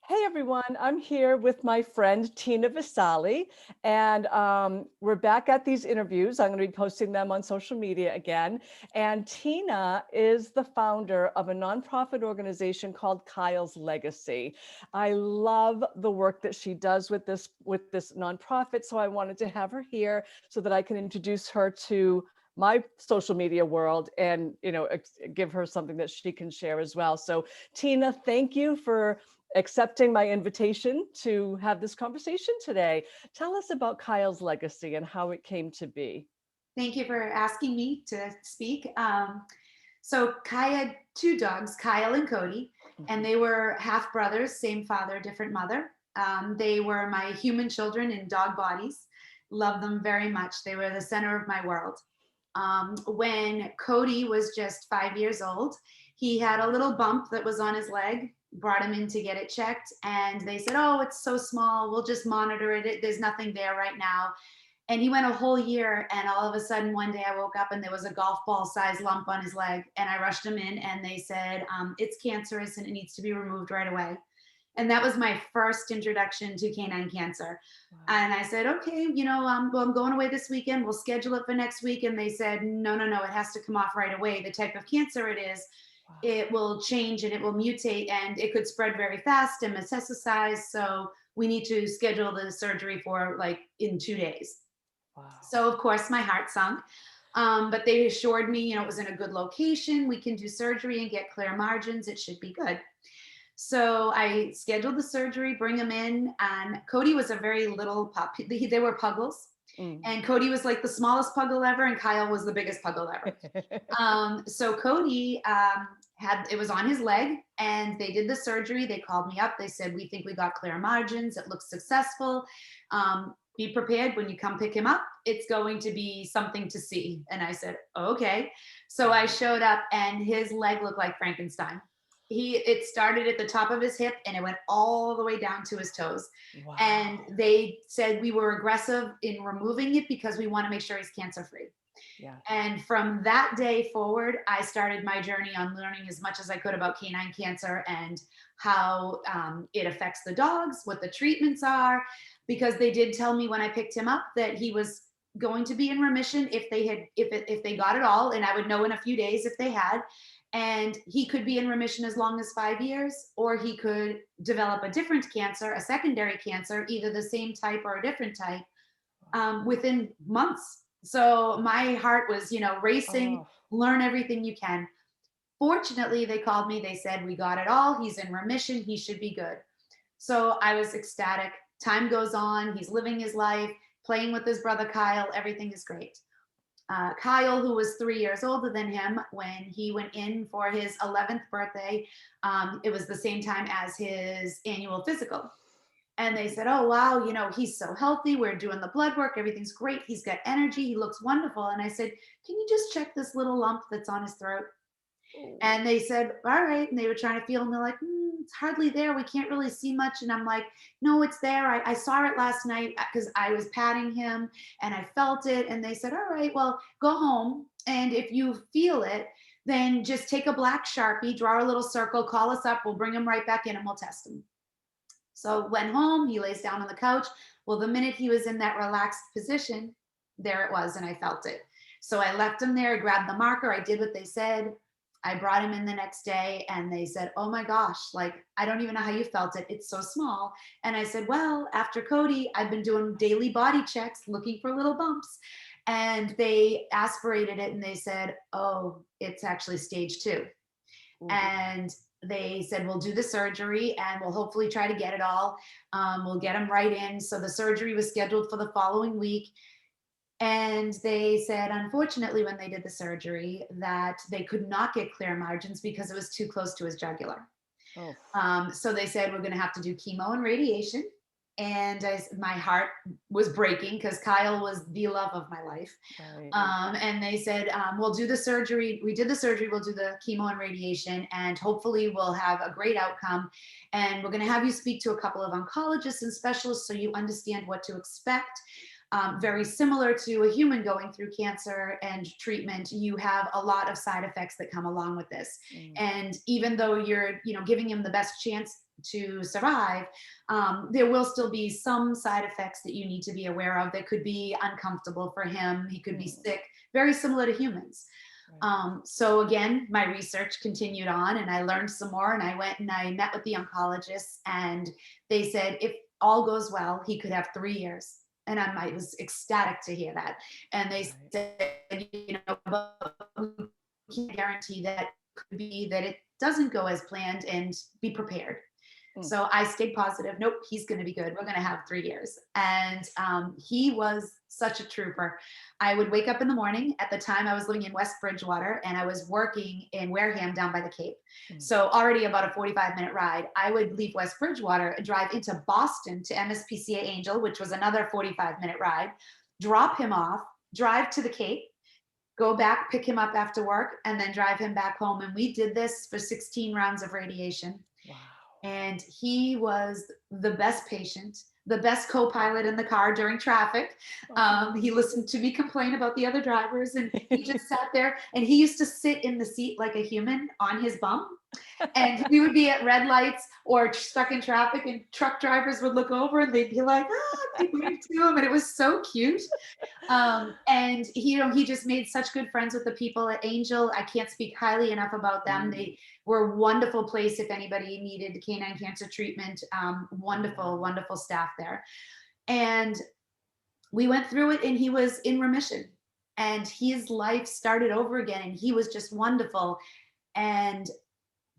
Hey everyone, I'm here with my friend Tina Visalli, and we're back at these interviews. I'm going to be posting them on social media again. And Tina is the founder of a nonprofit organization called Kyle's Legacy. I love the work that she does with this nonprofit, so I wanted to have her here so that I can introduce her to my social media world and give her something that she can share as well. So Tina, thank you for accepting my invitation to have this conversation today. Tell us about Kyle's legacy and how it came to be. Thank you for asking me to speak. So Kai had two dogs, Kyle and Cody, and Mhm. they were half brothers, same father, different mother. They were my human children in dog bodies. Loved them very much. They were the center of my world. When Cody was just 5 years old, he had a little bump that was on his leg. Brought him in to get it checked, and they said, "Oh, it's so small. We'll just monitor it. There's nothing there right now." And he went a whole year, and all of a sudden one day I woke up and there was a golf ball sized lump on his leg, and I rushed him in and they said, it's cancerous and it needs to be removed right away. And that was my first introduction to canine cancer. Wow. And I said, okay, well, I'm going away this weekend, we'll schedule it for next week. And they said, no, no, no, it has to come off right away. The type of cancer it is, Wow. it will change and it will mutate and it could spread very fast and metastasize. So we need to schedule the surgery for like in 2 days. Wow. So of course my heart sunk. But they assured me, it was in a good location. We can do surgery and get clear margins. It should be good. So I scheduled the surgery, bring him in, and Cody was a very little pup. They were puggles, Mm. and Cody was like the smallest puggle ever, and Kyle was the biggest puggle ever. So Cody had it was on his leg, and they did the surgery. They called me up. They said, "We think we got clear margins. It looks successful. Be prepared when you come pick him up. It's going to be something to see." And I said, "Okay." So I Wow. showed up, and his leg looked like Frankenstein. It started at the top of his hip, and it went all the way down to his toes. And Wow. they said we were aggressive in removing it because we want to make sure he's cancer free. Yes. And from that day forward, I started my journey on learning as much as I could about canine cancer and how it affects the dogs, what the treatments are, because they did tell me when I picked him up that he was going to be in remission if they got it all, and I would know in a few days if they had. And he could be in remission as long as 5 years, or he could develop a different cancer, a secondary cancer, either the same type or a different type, within months. So my heart was, racing, Oh, learn everything you can. Fortunately, they called me. They said, we got it all. He's in remission. He should be good. So I was ecstatic. Time goes on. He's living his life, playing with his brother Kyle. Everything is great. Kyle, who was 3 years older than him, when he went in for his 11th birthday, it was the same time as his annual physical. And they said, "Oh, wow, he's so healthy. We're doing the blood work. Everything's great. He's got energy. He looks wonderful." And I said, "Can you just check this little lump that's on his throat?" oh, And they said, "All right." And they were trying to feel, and they're like, "It's hardly there. We can't really see much." And I'm like, "No, it's there. I saw it last night because I was patting him and I felt it." And they said, "All right, well, go home. And if you feel it, then just take a black Sharpie, draw a little circle, call us up. We'll bring him right back in and we'll test him." So went home, he lays down on the couch. Well, the minute he was in that relaxed position, there it was, and I felt it. So I left him there, grabbed the marker, I did what they said. I brought him in the next day and they said, "Oh my gosh, like, I don't even know how you felt it. It's so small." And I said, "Well, after Cody, I've been doing daily body checks looking for little bumps." And they aspirated it and they said, "Oh, it's actually stage 2." ooh. And they said, "We'll do the surgery and we'll hopefully try to get it all. We'll get them right in." So the surgery was scheduled for the following week. And they said, unfortunately, when they did the surgery, that they could not get clear margins because it was too close to his jugular. Oh, So they said, we're going to have to do chemo and radiation. And my heart was breaking because Kyle was the love of my life. right. And they said, we'll do the surgery. We did the surgery, we'll do the chemo and radiation, and hopefully we'll have a great outcome. And we're going to have you speak to a couple of oncologists and specialists so you understand what to expect. Very similar to a human going through cancer and treatment, you have a lot of side effects that come along with this. Mm. And even though you're, giving him the best chance to survive, there will still be some side effects that you need to be aware of that could be uncomfortable for him. He could be Mm, sick, very similar to humans. right. So again, my research continued on and I learned some more and I went and I met with the oncologists and they said, if all goes well, he could have 3 years. And I was ecstatic to hear that. And they Right. said, but we can't guarantee that could be that it doesn't go as planned and be prepared. Mm, So I stayed positive. Nope, he's going to be good. We're going to have 3 years. And he was such a trooper. I would wake up in the morning. At the time, I was living in West Bridgewater and I was working in Wareham down by the Cape. mm. So already about a 45-minute ride. I would leave West Bridgewater and drive into Boston to MSPCA Angel, which was another 45-minute ride, drop him off, drive to the Cape, go back, pick him up after work, and then drive him back home. And we did this for 16 rounds of radiation. Wow. And he was the best patient, the best co-pilot in the car during traffic. He listened to me complain about the other drivers, and he just sat there. And he used to sit in the seat like a human on his bum. And we would be at red lights or stuck in traffic, and truck drivers would look over and they'd be like, "Ah," they'd wave to him, and it was so cute. And he, he just made such good friends with the people at Angel. I can't speak highly enough about them. Mm, They were a wonderful place if anybody needed canine cancer treatment. Wonderful, wonderful staff there. And we went through it, and he was in remission. And his life started over again, and he was just wonderful. And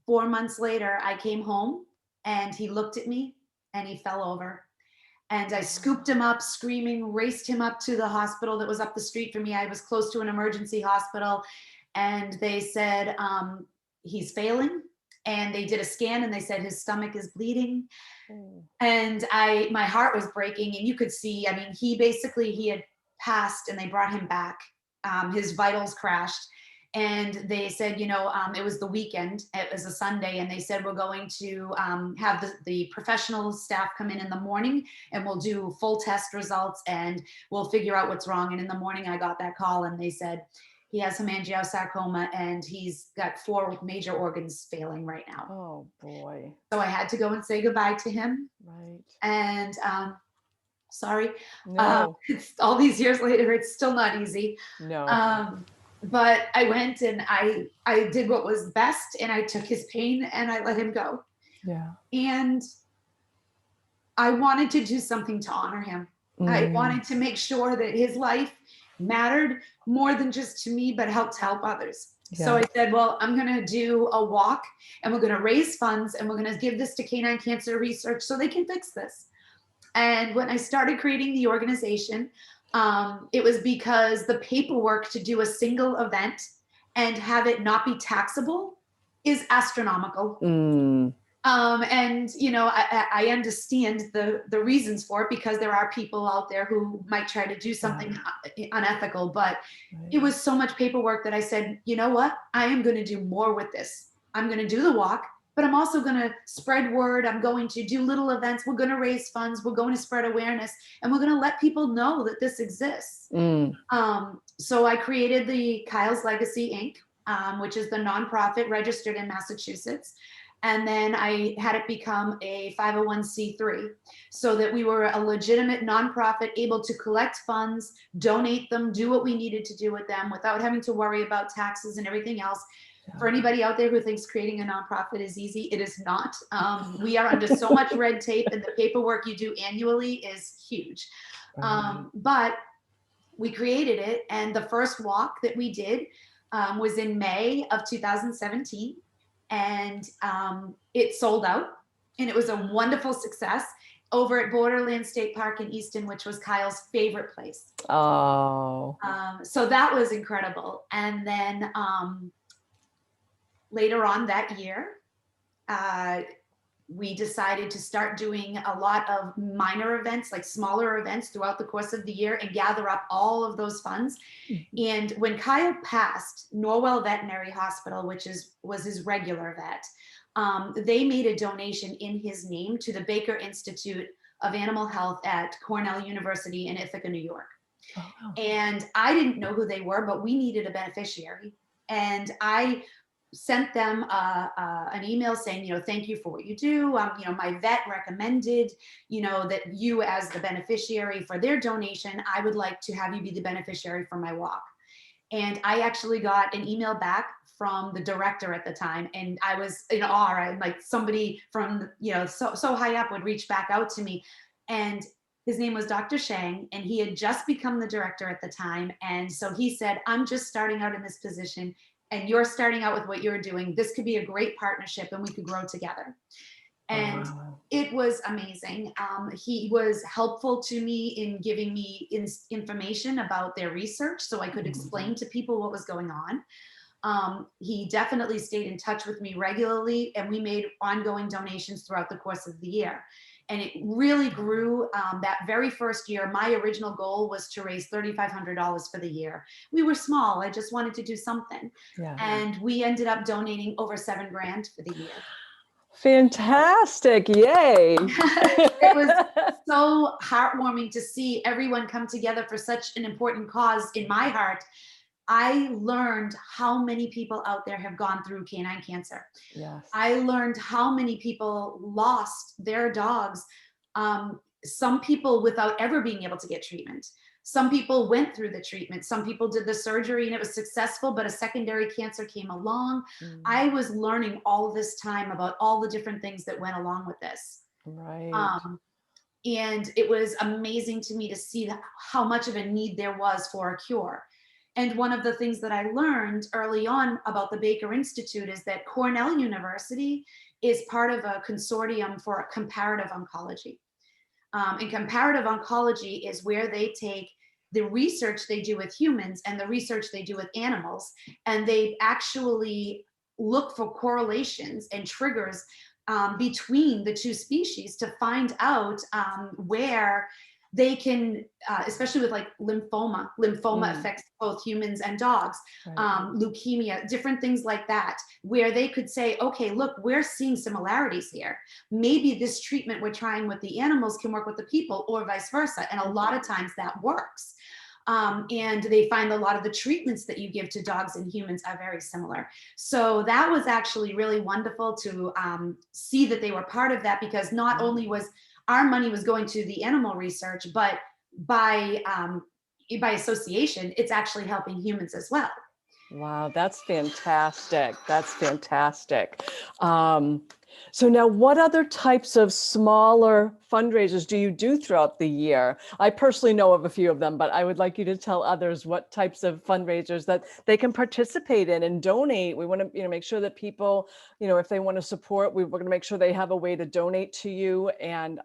4 months later, I came home, and he looked at me, and he fell over. And I scooped him up screaming, raced him up to the hospital that was up the street from me. I was close to an emergency hospital. And they said, he's failing. And they did a scan and they said his stomach is bleeding. mm. And my heart was breaking. And you could see, I mean, he had passed and they brought him back. His vitals crashed. And they said, it was the weekend, it was a Sunday, and they said, we're going to have the professional staff come in the morning and we'll do full test results and we'll figure out what's wrong. And in the morning, I got that call and they said, he has hemangiosarcoma and he's got 4 major organs failing right now. Oh boy. So I had to go and say goodbye to him. Right. And sorry, No, it's all these years later, it's still not easy. no. But I went and I did what was best, and I took his pain and I let him go. Yeah. And I wanted to do something to honor him. I Mm, wanted to make sure that his life mattered more than just to me, but helped help others. So yeah. I said, well, I'm going to do a walk and we're going to raise funds and we're going to give this to canine cancer research so they can fix this. And when I started creating the organization, it was because the paperwork to do a single event and have it not be taxable is astronomical. Mm, And I understand the reasons for it because there are people out there who might try to do something unethical, but it right. was so much paperwork that I said, you know what? I am going to do more with this. I'm going to do the walk, but I'm also going to spread word. I'm going to do little events. We're going to raise funds. We're going to spread awareness, and we're going to let people know that this exists. Mm, So I created the Kyle's Legacy Inc., which is the nonprofit registered in Massachusetts. And then I had it become a 501c3 so that we were a legitimate nonprofit able to collect funds, donate them, do what we needed to do with them without having to worry about taxes and everything else. yeah. For anybody out there who thinks creating a nonprofit is easy, it is not. We are under so much red tape, and the paperwork you do annually is huge. Right. But we created it, and the first walk that we did was in May of 2017, and it sold out, and it was a wonderful success over at Borderland State Park in Easton, which was Kyle's favorite place. Oh. So that was incredible. And then later on that year, we decided to start doing a lot of minor events, like smaller events throughout the course of the year, and gather up all of those funds. And when Kyle passed, Norwell Veterinary Hospital, which was his regular vet, they made a donation in his name to the Baker Institute of Animal Health at Cornell University in Ithaca, New York. Oh. And I didn't know who they were, but we needed a beneficiary. And I sent them an email saying, thank you for what you do. My vet recommended, that you as the beneficiary for their donation, I would like to have you be the beneficiary for my walk. And I actually got an email back from the director at the time, and I was in awe. Right? Like somebody from, so high up would reach back out to me. And his name was Dr. Shang, and he had just become the director at the time. And so he said, I'm just starting out in this position, and you're starting out with what you're doing. This could be a great partnership, and we could grow together. And Wow. it was amazing. He was helpful to me in giving me information about their research so I could explain to people what was going on. He definitely stayed in touch with me regularly, and we made ongoing donations throughout the course of the year. And it really grew. That very first year, my original goal was to raise $3,500 for the year. We were small. I just wanted to do something. Yeah. And we ended up donating over $7,000 for the year. Fantastic. Yay. It was so heartwarming to see everyone come together for such an important cause. In my heart, I learned how many people out there have gone through canine cancer. Yes. I learned how many people lost their dogs. Some people without ever being able to get treatment. Some people went through the treatment. Some people did the surgery and it was successful, but a secondary cancer came along. I was learning all this time about all the different things that went along with this. Right. And it was amazing to me to see how much of a need there was for a cure. And one of the things that I learned early on about the Baker Institute is that Cornell University is part of a consortium for comparative oncology. And comparative oncology is where they take the research they do with humans and the research they do with animals, and they actually look for correlations and triggers between the two species to find out where they can, especially with like lymphoma affects both humans and dogs, Right. leukemia, different things like that, where they could say, okay, look, we're seeing similarities here. Maybe this treatment we're trying with the animals can work with the people, or vice versa. And a lot of times that works. And they find a lot of the treatments that you give to dogs and humans are very similar. So that was actually really wonderful to see that they were part of that, because not only was our money was going to the animal research, but by association, it's actually helping humans as well. Wow, that's fantastic. That's fantastic. So now what other types of smaller fundraisers do you do throughout the year? I personally know of a few of them, but I would like you to tell others what types of fundraisers that they can participate in and donate. We want to, make sure that people, if they want to support, we're going to make sure they have a way to donate to you. And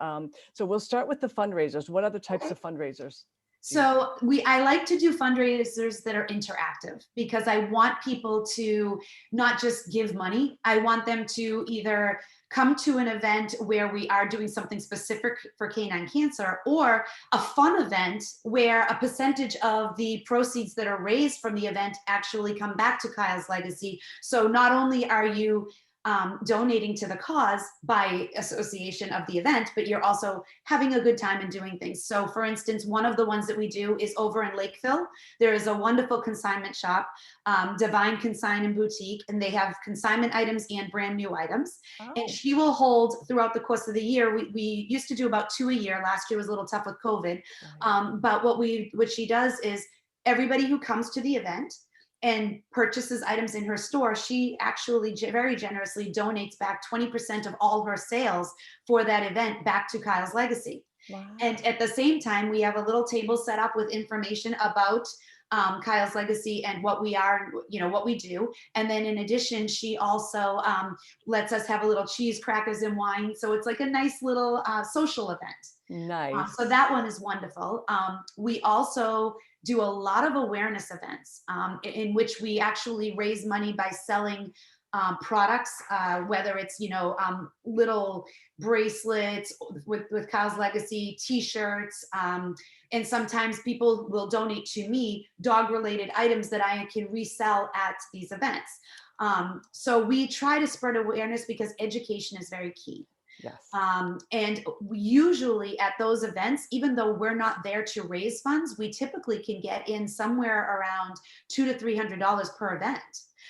so we'll start with the fundraisers. What other types of fundraisers? So I like to do fundraisers that are interactive, because I want people to not just give money. I want them to either come to an event where we are doing something specific for canine cancer, or a fun event where a percentage of the proceeds that are raised from the event actually come back to Kyle's Legacy. So not only are you donating to the cause by association of the event, but you're also having a good time and doing things. So for instance, one of the ones that we do is over in Lakeville. There is a wonderful consignment shop, Divine Consign and Boutique, and they have consignment items and brand new items. Oh. And she will hold throughout the course of the year. We used to do about 2 a year. Last year was a little tough with COVID. But what she does is everybody who comes to the event and purchases items in her store, she actually very generously donates back 20% of all her sales for that event back to Kyle's Legacy. Wow. And at the same time, we have a little table set up with information about Kyle's Legacy and what we are, what we do. And then in addition, she also lets us have a little cheese, crackers, and wine. So it's like a nice little social event. Nice. So that one is wonderful. We also do a lot of awareness events in which we actually raise money by selling products, whether it's, little bracelets with Kyle's Legacy, t-shirts, and sometimes people will donate to me dog-related items that I can resell at these events. So we try to spread awareness because education is very key. Yes. And usually at those events, even though we're not there to raise funds, we typically can get in somewhere around $200 to $300 per event.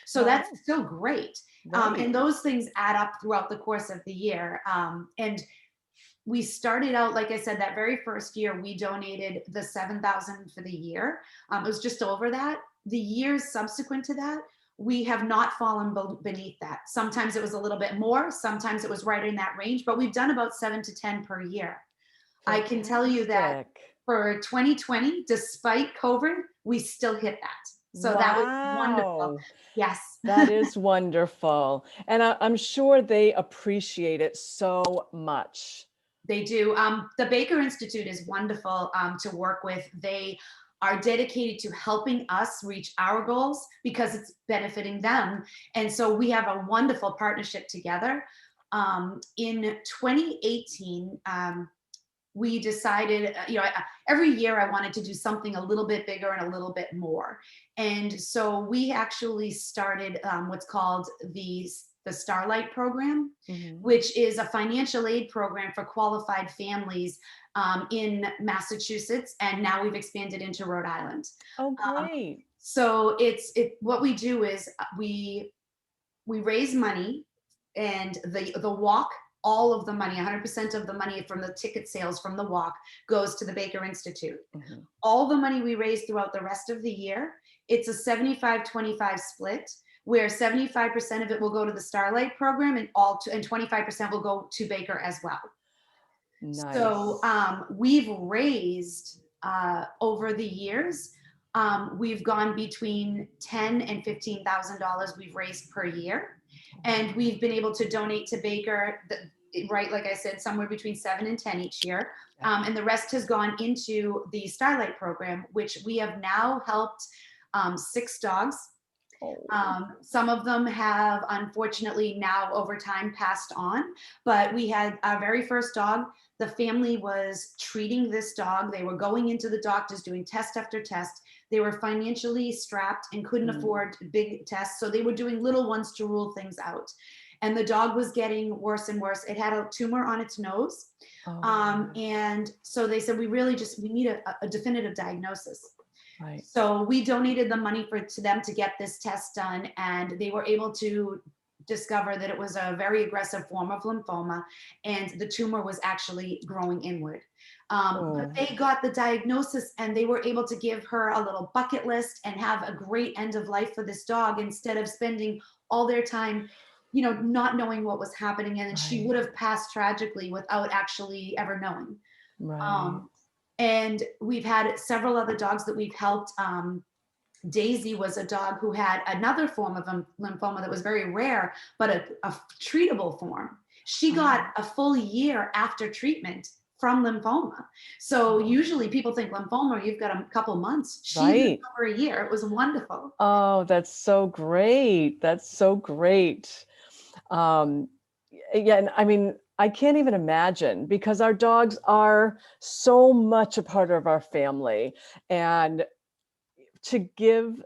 So that's Wow. still great. Right. And those things add up throughout the course of the year. And we started out, like I said, that very first year, we donated the 7,000 for the year. It was just over that. The years subsequent to that, we have not fallen beneath that. Sometimes it was a little bit more, sometimes it was right in that range, but we've done about 7 to 10 per year. I can tell you that Fantastic. for 2020, despite COVID, we still hit that. So that was wonderful. Wow. Yes. That is wonderful. And I'm sure they appreciate it so much. They do. The Baker Institute is wonderful to work with. They are dedicated to helping us reach our goals because it's benefiting them. And so we have a wonderful partnership together. In 2018, we decided, every year I wanted to do something a little bit bigger and a little bit more. And so we actually started what's called the Starlight Program, Mhm. which is a financial aid program for qualified families in Massachusetts. And now we've expanded into Rhode Island. Oh, Um, great. so what we do is we raise money, and the walk, all of the money, 100% of the money from the ticket sales from the walk goes to the Baker Institute. Mhm. All the money we raise throughout the rest of the year, it's a 75-25 split, where 75% of it will go to the Starlight program, and 25% will go to Baker as well. So Nice. we've raised over the years, we've gone between $10,000 and $15,000 we've raised per year, and we've been able to donate to Baker. Right, like I said, somewhere between 7 and 10 each year, Yeah. and the rest has gone into the Starlight program, which we have now helped 6 dogs. Oh. Some of them have unfortunately now over time passed on, but we had our very first dog. The family was treating this dog. They were going into the doctors, doing test after test. They were financially strapped and couldn't Mm. afford big tests. So they were doing little ones to rule things out. And the dog was getting worse and worse. It had a tumor on its nose. Oh, And so they said, we need a definitive diagnosis. right. So we donated the money to them to get this test done, and they were able to discover that it was a very aggressive form of lymphoma, and the tumor was actually growing inward. But Oh, they got the diagnosis, and they were able to give her a little bucket list and have a great end of life for this dog, instead of spending all their time, not knowing what was happening, and she right. would have passed tragically without actually ever knowing. Right. Um, and we've had several other dogs that we've helped. Daisy was a dog who had another form of lymphoma that was very rare, but a treatable form. She got Oh, a full year after treatment from lymphoma. So oh, usually people think lymphoma, you've got a couple months. She lived right. over a year. It was wonderful. Oh, that's so great. That's so great. Um, yeah, and I mean, I can't even imagine because our dogs are so much a part of our family. And to give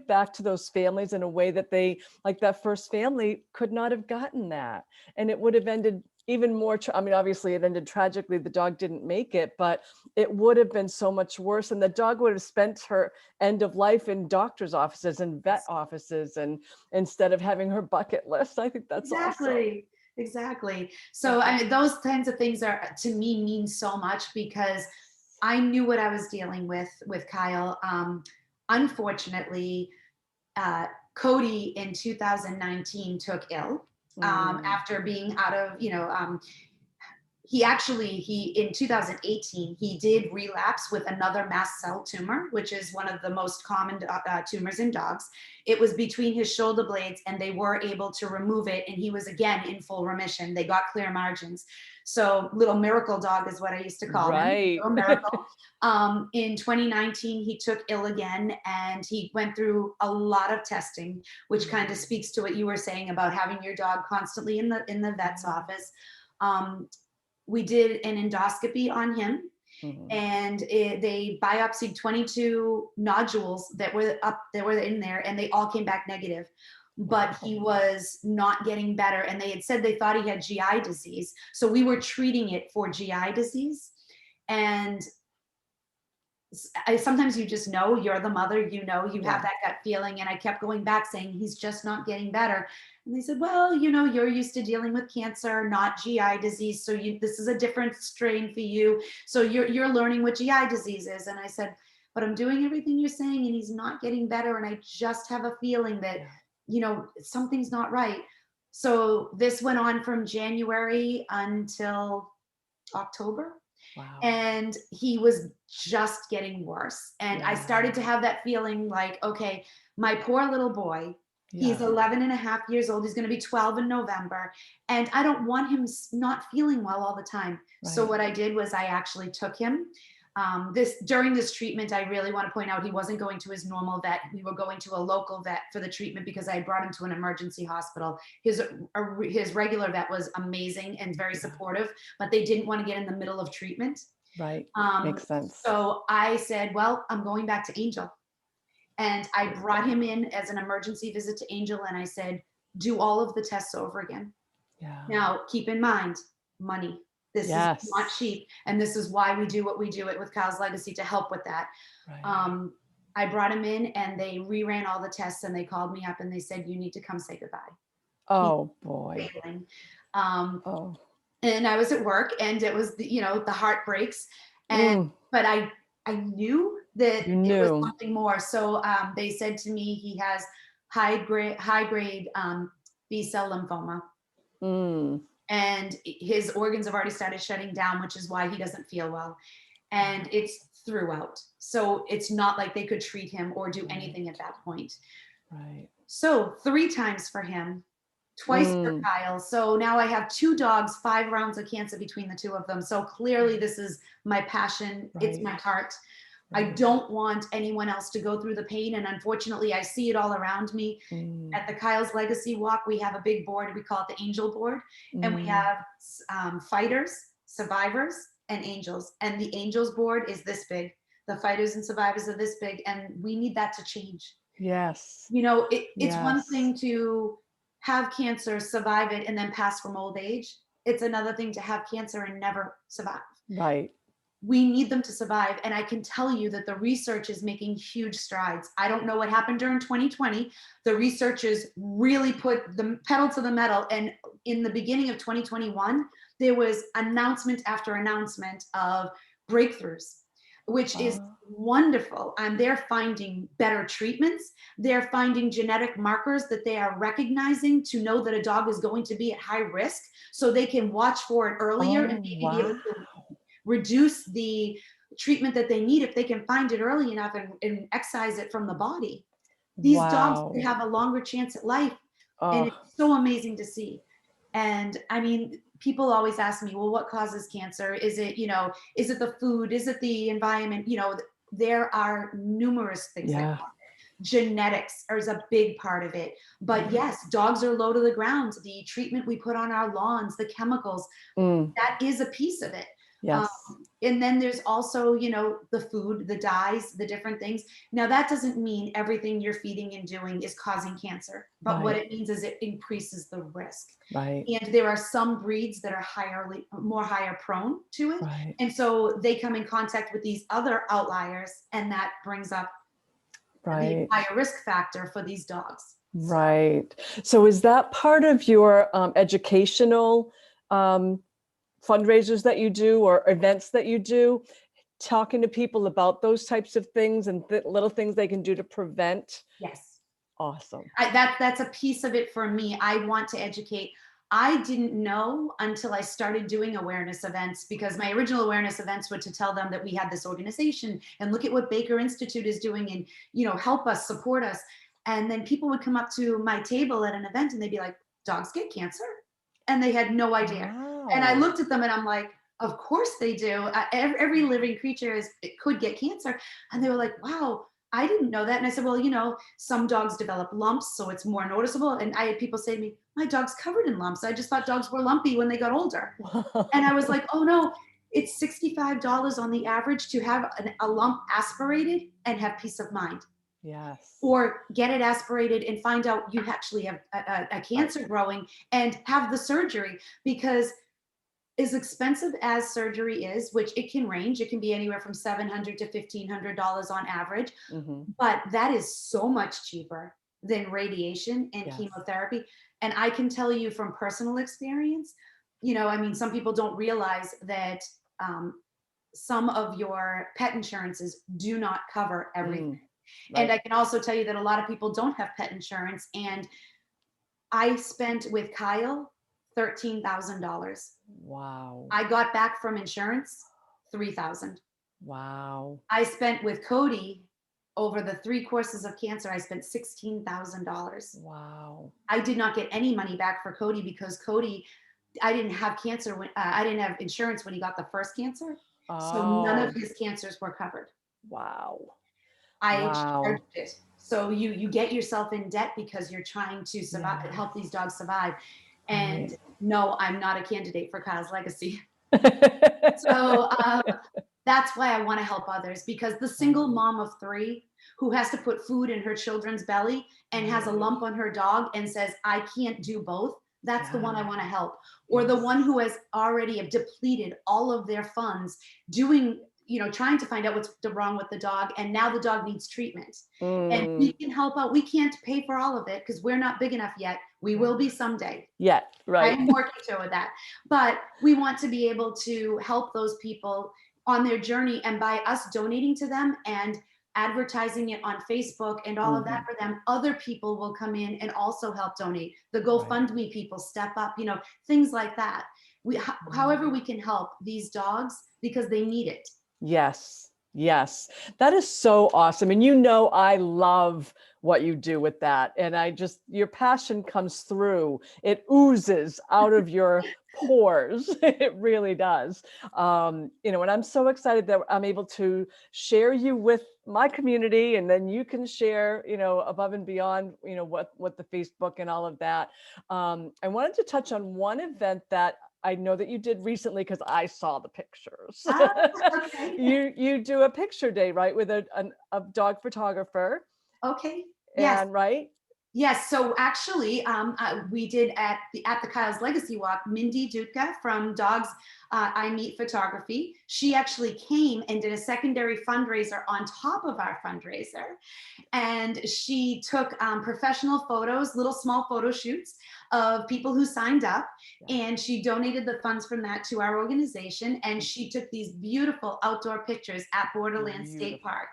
back to those families in a way that they like that first family could not have gotten that, and it would have ended even more I mean, obviously it ended tragically, the dog didn't make it, but it would have been so much worse, and the dog would have spent her end of life in doctor's offices and vet offices, and instead of having her bucket list. I think that's awesome. Exactly. Exactly. So That's I mean, those kinds of things are to me mean so much because I knew what I was dealing with Kyle. Unfortunately, uh, Cody in 2019 took ill mm, after being out of, he in 2018 he did relapse with another mast cell tumor, which is one of the most common tumors in dogs. It was between his shoulder blades, and they were able to remove it, and he was again in full remission. They got clear margins. So little miracle dog is what I used to call him, right. little miracle. In 2019 he took ill again, and he went through a lot of testing, which kind of Mm, speaks to what you were saying about having your dog constantly in the vet's yeah. office. um, we did an endoscopy on him, Mhm. and they biopsied 22 nodules that were in there, and they all came back negative. But Wow. he was not getting better, and they had said they thought he had GI disease, so we were treating it for GI disease. And sometimes you just know, you're the mother, you know, you have Yeah. that gut feeling. And I kept going back saying, he's just not getting better. And they said, well, you know, you're used to dealing with cancer, not GI disease. So this is a different strain for you. So you're learning what GI disease is. And I said, but I'm doing everything you're saying and he's not getting better. And I just have a feeling that, Yeah. you know, something's not right. So this went on from January until October, Wow. and he was just getting worse. And I started to Yeah. have that feeling like, okay, my poor little boy, he's Yeah. 11 and a half years old. He's going to be 12 in November. And I don't want him not feeling well all the time. So Right. what I did was I actually took him. This during this treatment, I really want to point out he wasn't going to his normal vet. We were going to a local vet for the treatment because I brought him to an emergency hospital. His regular vet was amazing and very Yeah. supportive, but they didn't want to get in the middle of treatment. Right. Um, Makes sense. so I said, well, I'm going back to Angel. And I brought him in as an emergency visit to Angel. And I said, do all of the tests over again. Yeah. Now, keep in mind, money. This is not Yes. cheap. And this is why we do what we do it with Kyle's Legacy, to help with that. Right. Um, I brought him in and they reran all the tests and they called me up and they said, you need to come say goodbye. He's Oh boy. failing. Um, Oh. and I was at work and it was the, you know, the heart breaks. And Mm. but I knew that You it was knew. something more. So they said to me he has high grade B-cell lymphoma, Mm. and his organs have already started shutting down, which is why he doesn't feel well. And Wow. it's throughout. So it's not like they could treat him or do Right. anything at that point. Right. So 3 times for him, twice for Mm. Kyle. So now I have 2 dogs, 5 rounds of cancer between the two of them. So clearly, this is my passion. It's my Right. heart. I Right. don't want anyone else to go through the pain. And unfortunately, I see it all around me. Mm. At the Kyle's Legacy Walk, we have a big board. We call it the Angel Board. And we Mm. have fighters, survivors, and angels. And the Angels board is this big. The fighters and survivors are this big. And we need that to change. Yes. You know, it's one Yes. thing to have cancer, survive it, and then pass from old age. It's another thing to have cancer and never survive. Right. We need them to survive. And I can tell you that the research is making huge strides. I don't know what happened during 2020. The researchers really put the pedal to the metal. And in the beginning of 2021, there was announcement after announcement of breakthroughs, which is Oh. wonderful. They're finding better treatments. They're finding genetic markers that they are recognizing to know that a dog is going to be at high risk, so they can watch for it earlier and Oh, maybe be able wow. to reduce the treatment that they need if they can find it early enough and excise it from the body. These dogs could Wow. have a longer chance at life. And Oh, it's so amazing to see. And I mean, people always ask me, well, what causes cancer? Is it, you know, is it the food? Is it the environment? You know, there are numerous things that yeah. cause it. Genetics is a big part of it. But Right. yes, dogs are low to the ground. The treatment we put on our lawns, the chemicals, Mm. that is a piece of it. Um, Yes. and then there's also, you know, the food, the dyes, the different things. Now, that doesn't mean everything you're feeding and doing is causing cancer, but what Right. it means is it increases the risk. Right. And there are some breeds that are more higher prone to it. Right. And so they come in contact with these other outliers, and that brings up the Right. higher risk factor for these dogs. So, Right. So is that part of your educational um, fundraisers that you do or events that you do, talking to people about those types of things and little things they can do to prevent? yes. Awesome. That's a piece of it for me. I want to educate. I didn't know until I started doing awareness events, because my original awareness events were to tell them that we had this organization and look at what Baker Institute is doing and, you know, help us, support us. And then people would come up to my table at an event and they'd be like, dogs get cancer? And they had no idea. And I Wow. looked at them and I'm like, of course they do. Every living creature it could get cancer. And they were like, wow, I didn't know that. And I said, well, you know, some dogs develop lumps, so it's more noticeable. And I had people say to me, my dog's covered in lumps. I just thought dogs were lumpy when they got older. And I was like, oh no, it's $65 on the average to have a lump aspirated and have peace of mind. Yes. Or get it aspirated and find out you actually have a Right. cancer growing and have the surgery. Because as expensive as surgery is, which it can range, it can be anywhere from $700 to $1,500 on average, Hmm. but that is so much cheaper than radiation and Yes. chemotherapy. And I can tell you from personal experience, I mean, some people don't realize that some of your pet insurances do not cover everything. Mm, And right. I can also tell you that a lot of people don't have pet insurance. And I spent with Kyle $13,000. Wow. I got back from insurance 3,000. Wow. I spent with Cody over the 3 courses of cancer, I spent $16,000. Wow. I did not get any money back for Cody because Cody, I didn't have cancer when I didn't have insurance when he got the first cancer. So none of Oh, his cancers were covered. wow. I charged Wow. it. So you get yourself in debt because you're trying to survive, Yeah. help these dogs survive. And Right. no, I'm not a candidate for Kyle's legacy. So that's why I want to help others, because the single Right. mom of three who has to put food in her children's belly and has a Right. lump on her dog and says, I can't do both. That's the one I Yeah. want to help. Or the Yes. one who has already depleted all of their funds doing, trying to find out what's wrong with the dog. And now the dog needs treatment. And we Mm, can help out. We can't pay for all of it because we're not big enough yet. We yeah. will be someday. Yeah. I Right. am working toward that. But we want to be able to help those people on their journey. And by us donating to them and advertising it on Facebook and all of that Hmm. for them, other people will come in and also help donate. The Right. GoFundMe people step up, things like that. However Right. we can help these dogs because they need it. Yes. Yes. That is so awesome. And I love what you do with that. And your passion comes through. It oozes out of your pores. It really does. And I'm so excited that I'm able to share you with my community, and then you can share, above and beyond, what the Facebook and all of that. I wanted to touch on one event that I know that you did recently because I saw the pictures. Ah, okay. You do a picture day, right, with a dog photographer, Okay. Yes. and right? Yes. So actually, we did at the Kyle's Legacy Walk. Mindy Dutka from Dogs I Meet Photography. She actually came and did a secondary fundraiser on top of our fundraiser, and she took professional photos, little small photo shoots of people who signed up, Yeah, and she donated the funds from that to our organization. And she took these beautiful outdoor pictures at Borderland State beautiful. Park,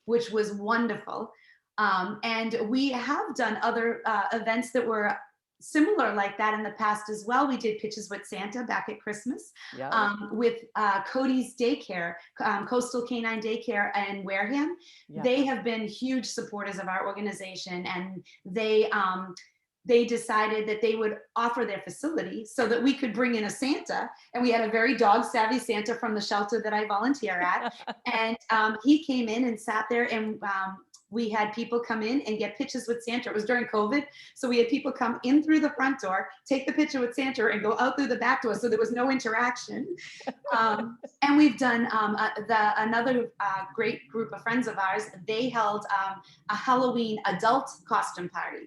which was wonderful. And we have done other events that were similar like that in the past as well. We did Pitches with Santa back at Christmas Yeah, with Cody's Daycare, Coastal Canine Daycare in Wareham. yeah. They have been huge supporters of our organization, and they decided that they would offer their facility so that we could bring in a Santa. And we had a very dog savvy Santa from the shelter that I volunteer at. And he came in and sat there, and we had people come in and get pictures with Santa. It was during COVID. So we had people come in through the front door, take the picture with Santa, and go out through the back door. So there was no interaction. And we've done another great group of friends of ours. They held a Halloween adult costume party.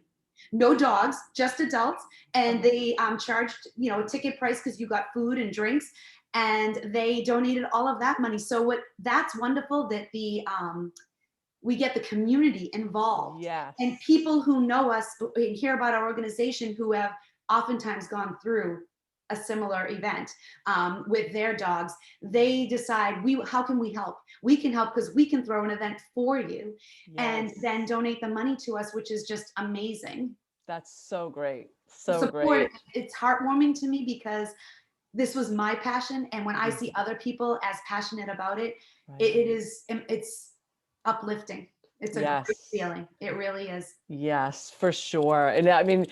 No dogs, just adults, and Uh-huh. they charged a ticket price because you got food and drinks, and they donated all of that money. So that's wonderful that we get the community involved, and Yes. people who know us and hear about our organization who have oftentimes gone through a similar event with their dogs. They decide, how can we help? We can help because we can throw an event for you and Yes. then donate the money to us, which is just amazing. That's so great. The So support, great. it's heartwarming to me because this was my passion, and when I see Mhm. other people as passionate about it, Right. it's uplifting. It's a great Yes. feeling. It really is. Yes, for sure. And I mean,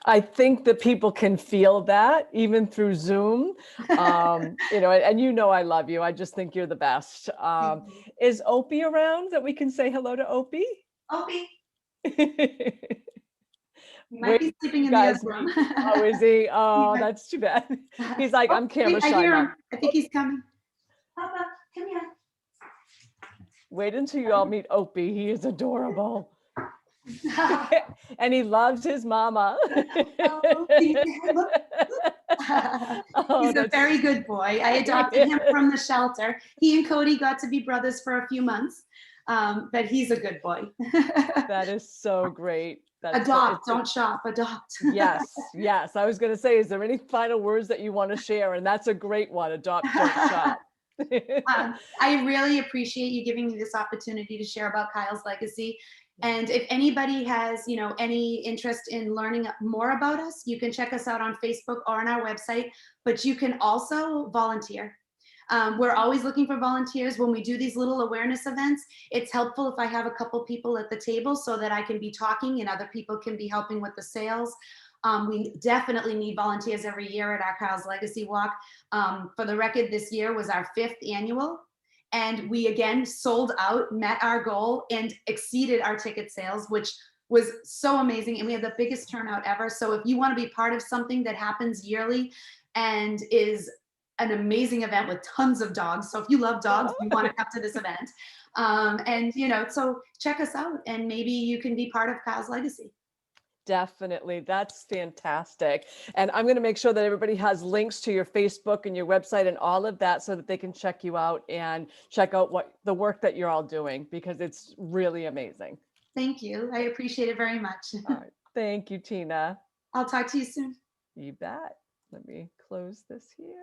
I think that people can feel that even through Zoom. And I love you. I just think you're the best. Thank you. Is Opie around that we can say hello to Opie? Opie, he Where might did be sleeping you in the other guys room. meet? Oh, is he? He Oh, might- that's too bad. He's like, oh, I'm camera wait, I shy, hear him. mom. I think he's coming. Papa, come here. Wait until you all meet Opie. He is adorable. And he loves his mama. Oh, Oh, he's a very that's good boy. I adopted him from the shelter. He and Cody got to be brothers for a few months, but he's a good boy. that is so great. That's so Adopt, it's a don't shop, adopt. yes, yes. I was gonna say, is there any final words that you want to share? And that's a great one. Adopt, don't shop. I really appreciate you giving me this opportunity to share about Kyle's legacy. And if anybody has, any interest in learning more about us, you can check us out on Facebook or on our website. But you can also volunteer. We're always looking for volunteers when we do these little awareness events. It's helpful if I have a couple people at the table so that I can be talking and other people can be helping with the sales. We definitely need volunteers every year at our Kyle's Legacy Walk. For the record, this year was our 5th annual. And we again sold out, met our goal, and exceeded our ticket sales, which was so amazing. And we had the biggest turnout ever. So if you want to be part of something that happens yearly and is an amazing event with tons of dogs. So if you love dogs, you want to come to this event. So check us out and maybe you can be part of Kyle's legacy. Definitely. That's fantastic. And I'm going to make sure that everybody has links to your Facebook and your website and all of that so that they can check you out and check out what the work that you're all doing because it's really amazing. Thank you. I appreciate it very much. All right. Thank you, Tina. I'll talk to you soon. You bet. Let me close this here.